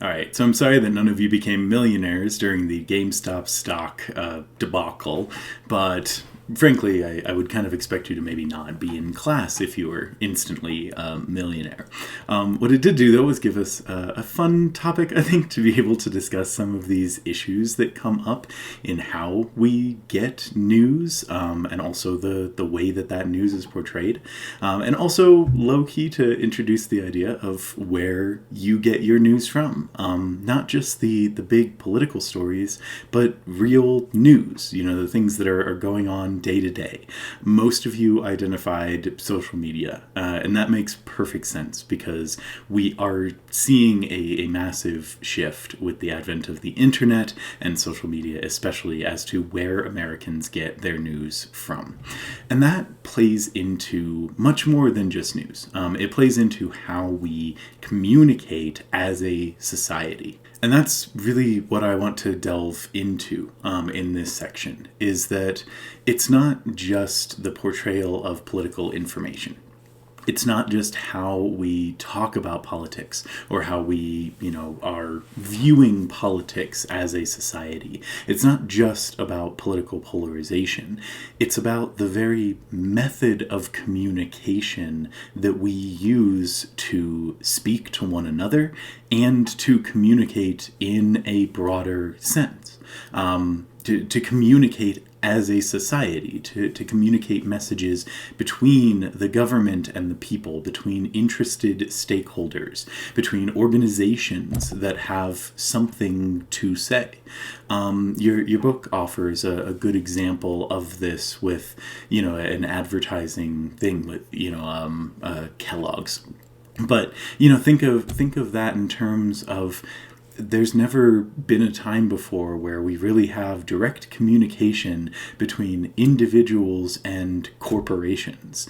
All right, so I'm sorry that none of you became millionaires during the GameStop stock debacle, but frankly, I would kind of expect you to maybe not be in class if you were instantly a millionaire. What it did do, though, was give us a fun topic, I think, to be able to discuss some of these issues that come up in how we get news, and also the way that that news is portrayed. And also, low key, to introduce the idea of where you get your news from. Not just the big political stories, but real news, the things that are going on day to day. Most of you identified social media, and that makes perfect sense because we are seeing a massive shift with the advent of the internet and social media, especially as to where Americans get their news from. And that plays into much more than just news. It plays into how we communicate as a society. And that's really what I want to delve into in this section, is that it's not just the portrayal of political information. It's not just how we talk about politics or how we, are viewing politics as a society. It's not just about political polarization. It's about the very method of communication that we use to speak to one another and to communicate in a broader sense. To communicate as a society, to communicate messages between the government and the people, between interested stakeholders, between organizations that have something to say. Your book offers a good example of this with, an advertising thing with, Kellogg's. But, think of that in terms of there's never been a time before where we really have direct communication between individuals and corporations.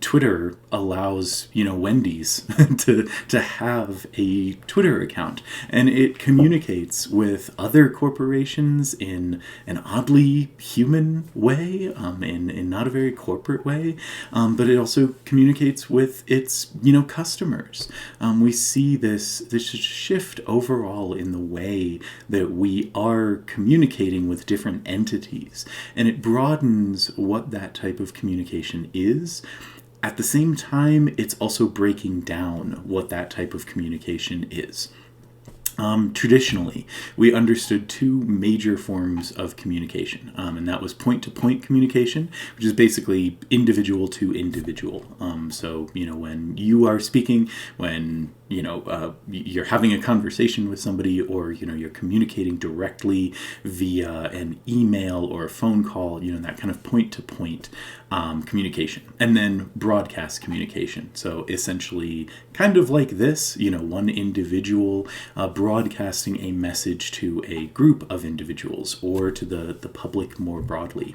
Twitter allows, Wendy's to have a Twitter account, and it communicates with other corporations in an oddly human way, in not a very corporate way, but it also communicates with its, customers. We see this shift overall in the way that we are communicating with different entities, and it broadens what that type of communication is. At the same time, it's also breaking down what that type of communication is. Traditionally, we understood two major forms of communication, and that was point-to-point communication, which is basically individual to individual. So, when you are speaking, when you're having a conversation with somebody, or you're communicating directly via an email or a phone call, that kind of point-to-point communication. And then broadcast communication. So essentially, kind of like this, one individual broadcasting a message to a group of individuals or to the public more broadly.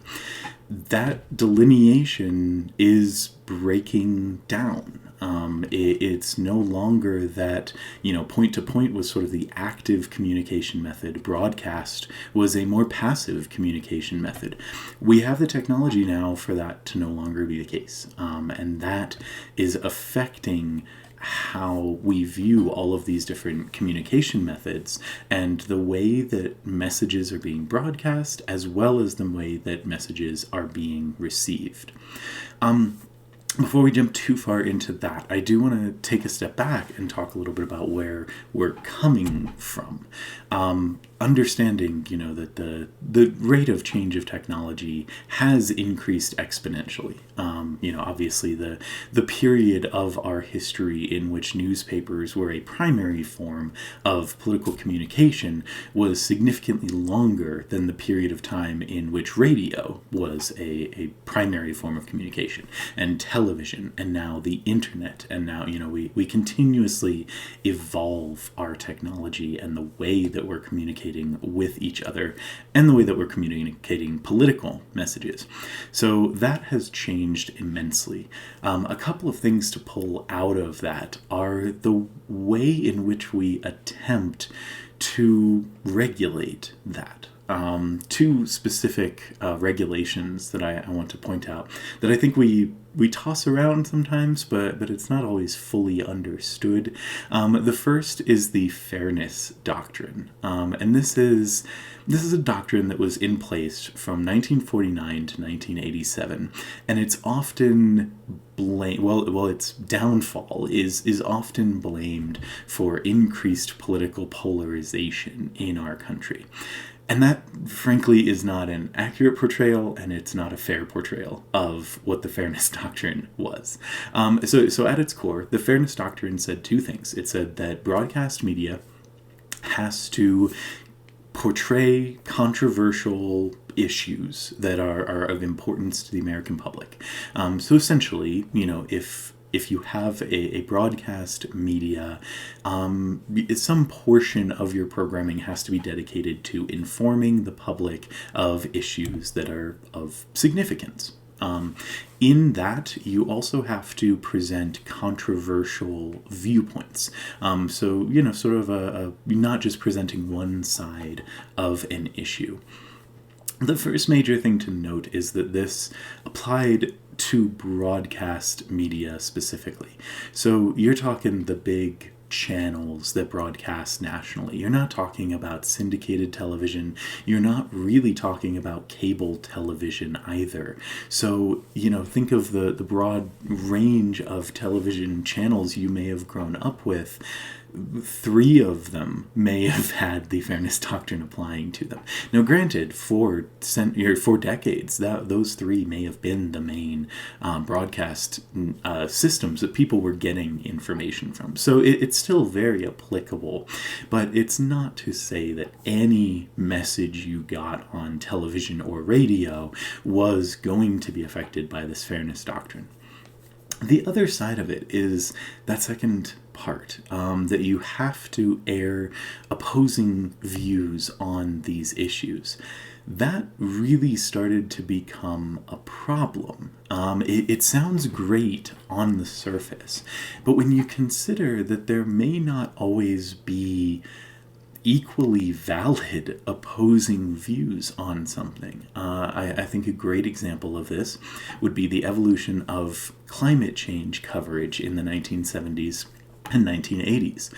That delineation is breaking down. It's no longer that, point to point was sort of the active communication method. Broadcast was a more passive communication method. We have the technology now for that to no longer be the case. And that is affecting how we view all of these different communication methods and the way that messages are being broadcast, as well as the way that messages are being received. Before we jump too far into that, I do want to take a step back and talk a little bit about where we're coming from. Understanding, that the rate of change of technology has increased exponentially. Obviously the period of our history in which newspapers were a primary form of political communication was significantly longer than the period of time in which radio was a primary form of communication, and television, and now the internet, and now, we continuously evolve our technology and the way that we're communicating with each other and the way that we're communicating political messages. So that has changed immensely. A couple of things to pull out of that are the way in which we attempt to regulate that. two specific regulations that I want to point out that I think we toss around sometimes, but it's not always fully understood. The first is the fairness doctrine, and this is a doctrine that was in place from 1949 to 1987, and it's often its downfall is often blamed for increased political polarization in our country. And that, frankly, is not an accurate portrayal, and it's not a fair portrayal of what the Fairness Doctrine was. So at its core, the Fairness Doctrine said two things. It said that broadcast media has to portray controversial issues that are of importance to the American public. So essentially, if you have a broadcast media, some portion of your programming has to be dedicated to informing the public of issues that are of significance. In that, you also have to present controversial viewpoints. So, sort of not just presenting one side of an issue. The first major thing to note is that this applied to broadcast media specifically. So you're talking the big channels that broadcast nationally. You're not talking about syndicated television. You're not really talking about cable television either. So, think of the broad range of television channels you may have grown up with. 3 of them may have had the Fairness Doctrine applying to them. Now, granted, for decades, those 3 may have been the main broadcast systems that people were getting information from. So it's still very applicable, but it's not to say that any message you got on television or radio was going to be affected by this Fairness Doctrine. The other side of it is that second part, that you have to air opposing views on these issues. That really started to become a problem. It sounds great on the surface, but when you consider that there may not always be equally valid opposing views on something. I think a great example of this would be the evolution of climate change coverage in the 1970s and 1980s.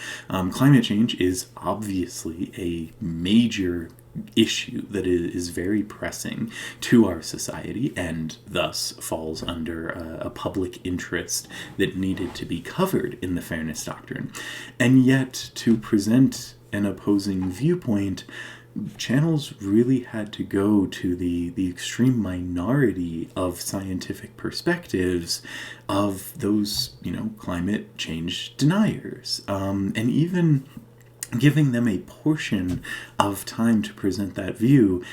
Climate change is obviously a major issue that is very pressing to our society and thus falls under a public interest that needed to be covered in the Fairness Doctrine. And yet, to present an opposing viewpoint, channels really had to go to the extreme minority of scientific perspectives of those, climate change deniers. And even giving them a portion of time to present that view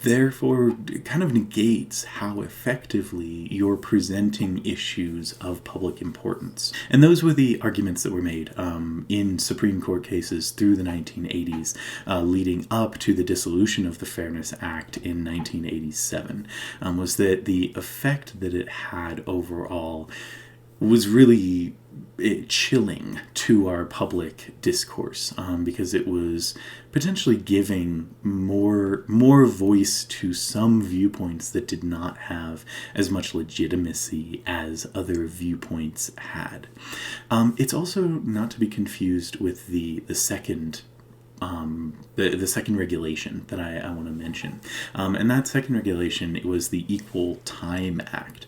therefore kind of negates how effectively you're presenting issues of public importance. And those were the arguments that were made in Supreme Court cases through the 1980s, leading up to the dissolution of the Fairness Act in 1987, was that the effect that it had overall was really chilling to our public discourse, because it was potentially giving more voice to some viewpoints that did not have as much legitimacy as other viewpoints had. It's also not to be confused with the second the second regulation that I want to mention. And that second regulation, it was the Equal Time Act.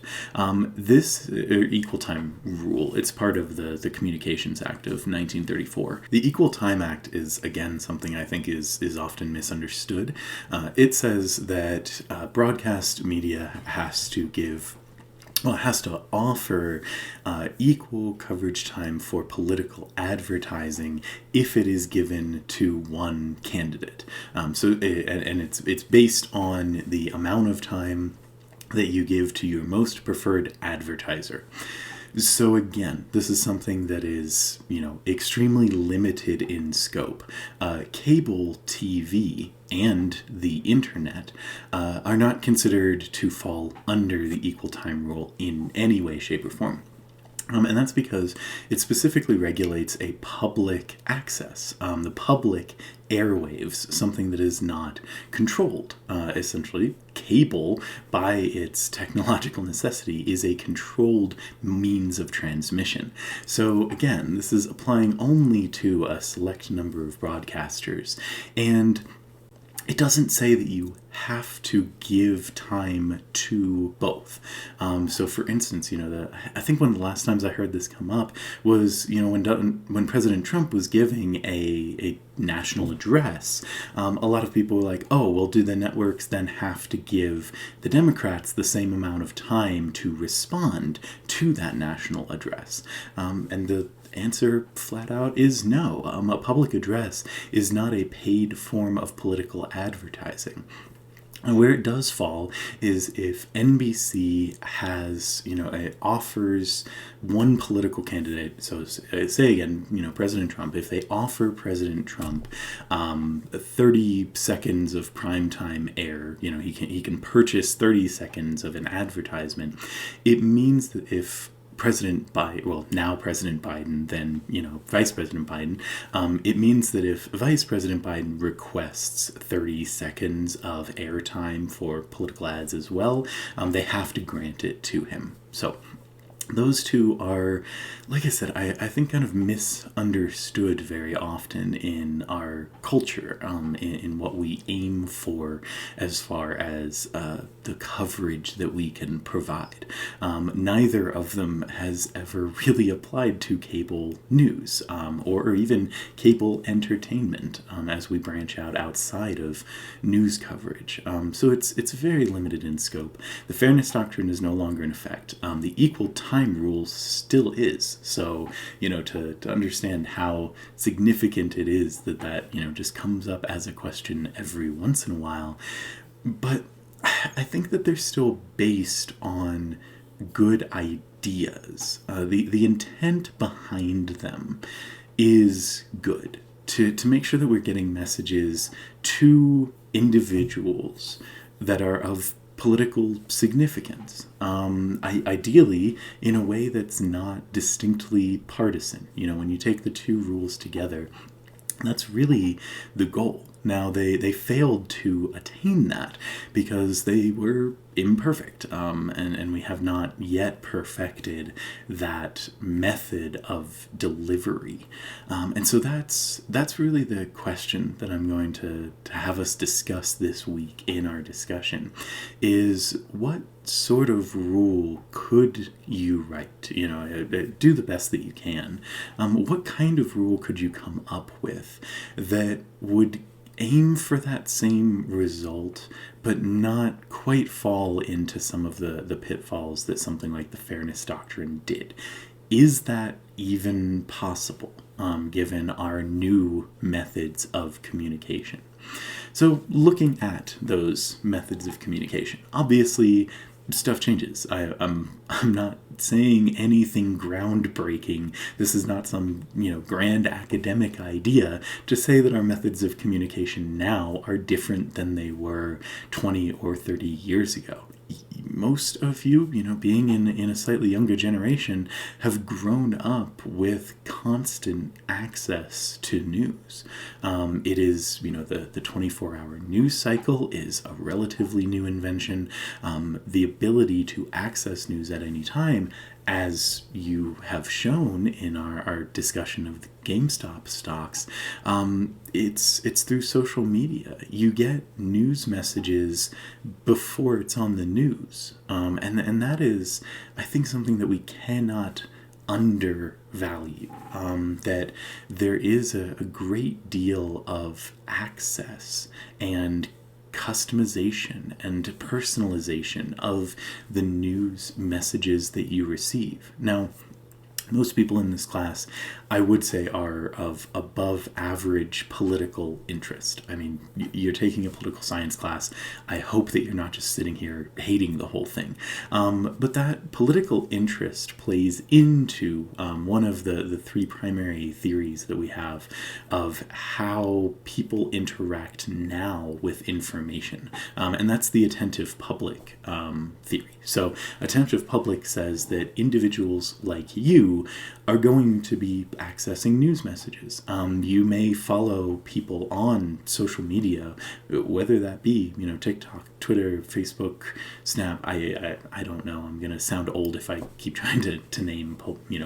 This Equal Time Rule, it's part of the Communications Act of 1934. The Equal Time Act is, again, something I think is often misunderstood. It says that broadcast media has to offer equal coverage time for political advertising if it is given to one candidate. And it's based on the amount of time that you give to your most preferred advertiser. So again, this is something that is, extremely limited in scope. Cable TV and the internet are not considered to fall under the Equal Time Rule in any way, shape, or form. And that's because it specifically regulates a public access, the public airwaves, something that is not controlled. Essentially, cable, by its technological necessity, is a controlled means of transmission. So, again, this is applying only to a select number of broadcasters. And it doesn't say that you have to give time to both. So, for instance, I think one of the last times I heard this come up was, when President Trump was giving a national address, a lot of people were like, oh, well, do the networks then have to give the Democrats the same amount of time to respond to that national address? And the answer flat out is no. A public address is not a paid form of political advertising. And where it does fall is if NBC has, it offers one political candidate. So say again, President Trump, if they offer President Trump 30 seconds of primetime air, he can purchase 30 seconds of an advertisement. It means that if now President Biden, then, Vice President Biden, it means that if Vice President Biden requests 30 seconds of airtime for political ads as well, they have to grant it to him. So those two are, like I said, I think kind of misunderstood very often in our culture, in what we aim for as far as the coverage that we can provide. Neither of them has ever really applied to cable news, or even cable entertainment, as we branch out outside of news coverage. So it's very limited in scope. The Fairness Doctrine is no longer in effect. The equal time rule still is. So, to understand how significant it is that just comes up as a question every once in a while. But I think that they're still based on good ideas. The intent behind them is good. To make sure that we're getting messages to individuals that are of political significance, ideally in a way that's not distinctly partisan. When you take the two rules together, that's really the goal. Now, they failed to attain that because they were imperfect, and we have not yet perfected that method of delivery. And so that's really the question that I'm going to have us discuss this week in our discussion, is what sort of rule could you write? Do the best that you can. What kind of rule could you come up with that would aim for that same result, but not quite fall into some of the pitfalls that something like the Fairness Doctrine did? Is that even possible, given our new methods of communication? So, looking at those methods of communication, obviously stuff changes. I'm not saying anything groundbreaking. This is not some, grand academic idea to say that our methods of communication now are different than they were 20 or 30 years ago. Most of you, being in a slightly younger generation, have grown up with constant access to news. It is, the 24-hour news cycle is a relatively new invention. The ability to access news at any time, as you have shown in our discussion of the GameStop stocks, it's through social media. You get news messages before it's on the news. And that is, I think, something that we cannot undervalue. That there is a great deal of access and customization and personalization of the news messages that you receive. Now, most people in this class, I would say, are of above average political interest. I mean, you're taking a political science class. I hope that you're not just sitting here hating the whole thing. But that political interest plays into one of the three primary theories that we have of how people interact now with information. And that's the attentive public theory. So, attentive public says that individuals like you are going to be accessing news messages. You may follow people on social media, whether that be, TikTok, Twitter, Facebook, Snap. I don't know. I'm going to sound old if I keep trying to name,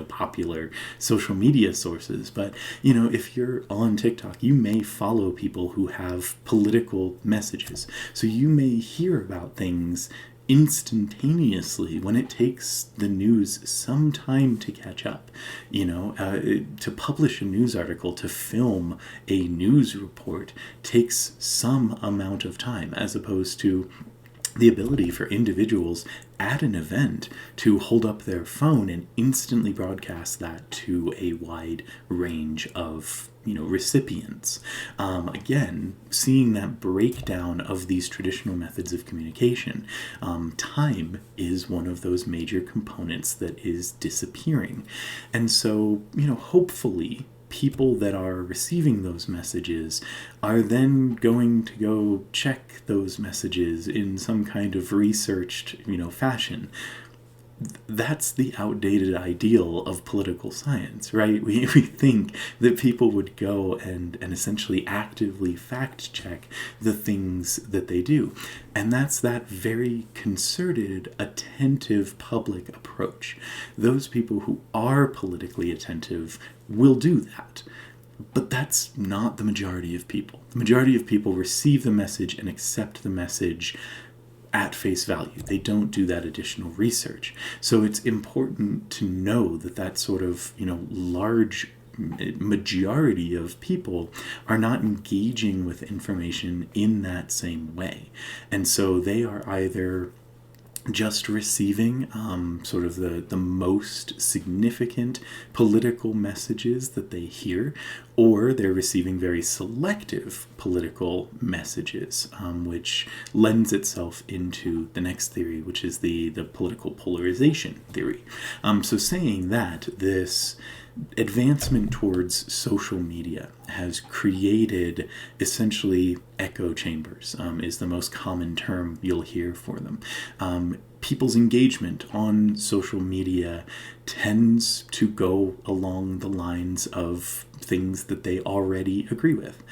popular social media sources. But, if you're on TikTok, you may follow people who have political messages. So you may hear about things instantaneously when it takes the news some time to catch up. To publish a news article, to film a news report takes some amount of time, as opposed to the ability for individuals at an event to hold up their phone and instantly broadcast that to a wide range of recipients. Again, seeing that breakdown of these traditional methods of communication, time is one of those major components that is disappearing. And so, hopefully people that are receiving those messages are then going to go check those messages in some kind of researched, fashion. That's the outdated ideal of political science, right? We think that people would go and essentially actively fact check the things that they do. And that's that very concerted, attentive public approach. Those people who are politically attentive will do that. But that's not the majority of people. The majority of people receive the message and accept the message at face value. They don't do that additional research. So it's important to know that sort of, large majority of people are not engaging with information in that same way. And so they are either just receiving sort of the most significant political messages that they hear, or they're receiving very selective political messages, which lends itself into the next theory, which is the political polarization theory. So saying that this advancement towards social media has created essentially echo chambers, is the most common term you'll hear for them. People's engagement on social media tends to go along the lines of things that they already agree with.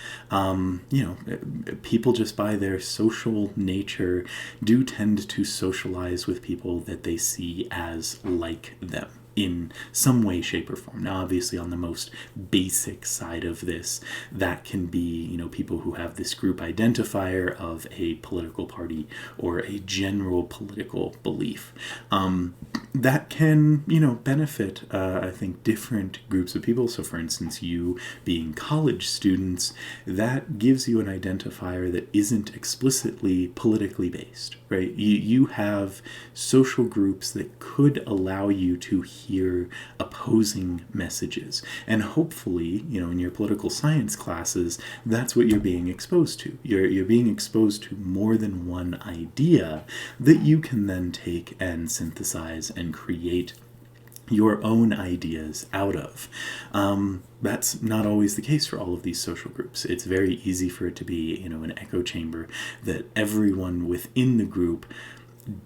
People just by their social nature do tend to socialize with people that they see as like them in some way, shape, or form. Now, obviously, on the most basic side of this, that can be, people who have this group identifier of a political party or a general political belief. That can, benefit, I think, different groups of people. So, for instance, you being college students, that gives you an identifier that isn't explicitly politically based, right? You have social groups that could allow you to hear opposing messages. And hopefully, in your political science classes, that's what you're being exposed to. You're being exposed to more than one idea that you can then take and synthesize and create your own ideas out of. That's not always the case for all of these social groups. It's very easy for it to be, an echo chamber that everyone within the group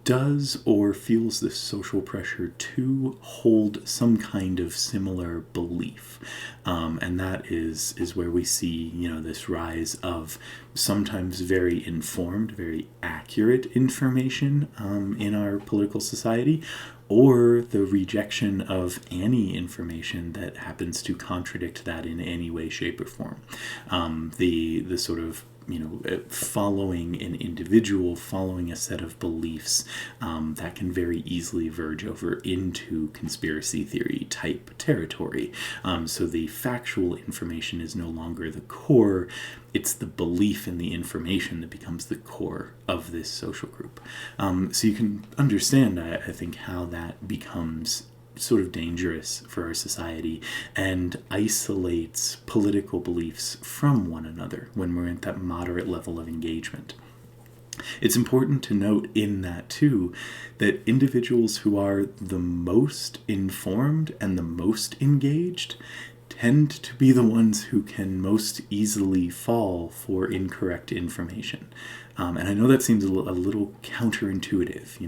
does or feels this social pressure to hold some kind of similar belief. And that is where we see, this rise of sometimes very informed, very accurate information in our political society, or the rejection of any information that happens to contradict that in any way, shape, or form. The sort of following an individual, following a set of beliefs, that can very easily verge over into conspiracy theory type territory. So the factual information is no longer the core, it's the belief in the information that becomes the core of this social group. So you can understand, I think, how that becomes sort of dangerous for our society and isolates political beliefs from one another when we're at that moderate level of engagement. It's important to note in that, too, that individuals who are the most informed and the most engaged tend to be the ones who can most easily fall for incorrect information. And I know that seems a little counterintuitive.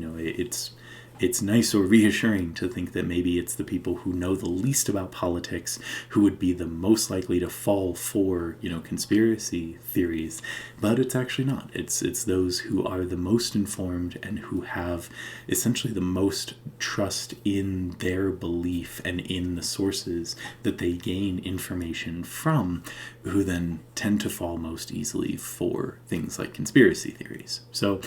It's nice or reassuring to think that maybe it's the people who know the least about politics who would be the most likely to fall for, conspiracy theories, but it's actually not. It's those who are the most informed and who have essentially the most trust in their belief and in the sources that they gain information from, who then tend to fall most easily for things like conspiracy theories. So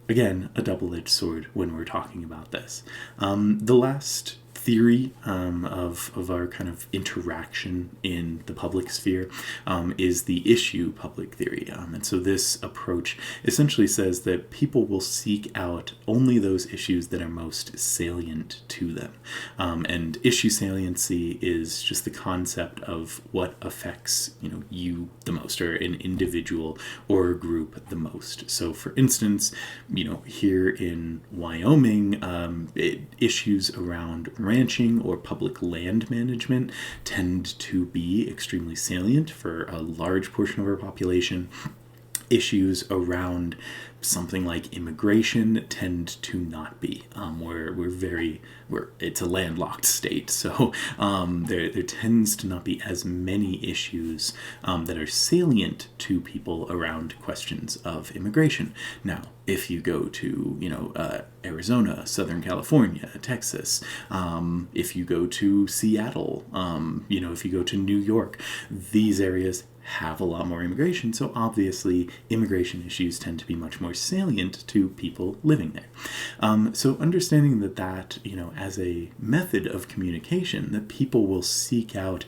again, a double-edged sword when we're talking about this. The last theory of our kind of interaction in the public sphere is the issue public theory. And so this approach essentially says that people will seek out only those issues that are most salient to them. And issue saliency is just the concept of what affects, you the most, or an individual or a group the most. So for instance, here in Wyoming, issues around ranching or public land management tend to be extremely salient for a large portion of our population. Issues around something like immigration tend to not be. It's a landlocked state, so there tends to not be as many issues that are salient to people around questions of immigration. Now, if you go to Arizona, Southern California, Texas, if you go to Seattle, if you go to New York, these areas have a lot more immigration, so obviously immigration issues tend to be much more salient to people living there. So understanding that as a method of communication, that people will seek out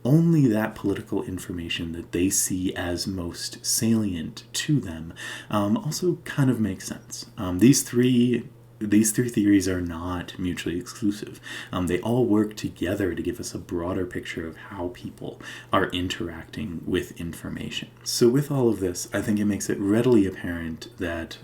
only that political information that they see as most salient to them also kind of makes sense. These three theories are not mutually exclusive. They all work together to give us a broader picture of how people are interacting with information. So with all of this, I think it makes it readily apparent that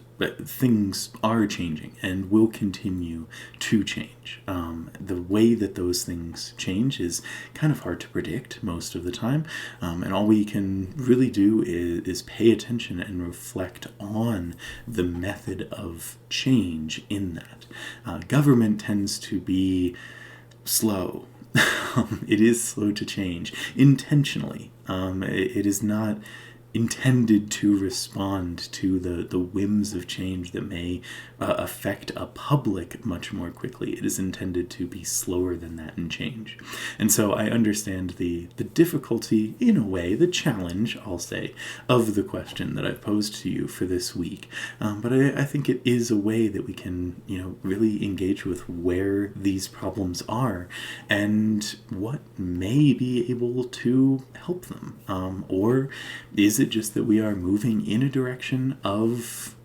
things are changing and will continue to change. The way that those things change is kind of hard to predict most of the time, and all we can really do is pay attention and reflect on the method of change in that. Government tends to be slow. It is slow to change intentionally. It is not intended to respond to the whims of change that may affect a public much more quickly. It is intended to be slower than that in change. And so I understand the difficulty, in a way, the challenge, I'll say, of the question that I've posed to you for this week. But I think it is a way that we can, really engage with where these problems are and what may be able to help them. Or is it just that we are moving in a direction of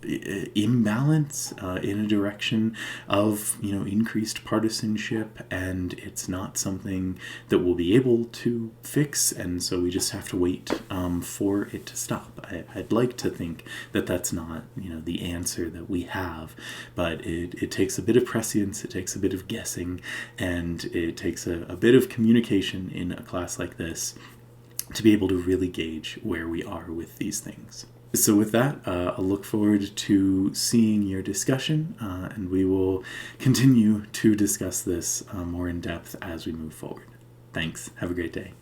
imbalance, in a direction of increased partisanship, and it's not something that we'll be able to fix, and so we just have to wait for it to stop? I'd like to think that that's not the answer that we have, but it takes a bit of prescience, it takes a bit of guessing, and it takes a bit of communication in a class like this to be able to really gauge where we are with these things. So with that, I'll look forward to seeing your discussion, and we will continue to discuss this more in depth as we move forward. Thanks. Have a great day.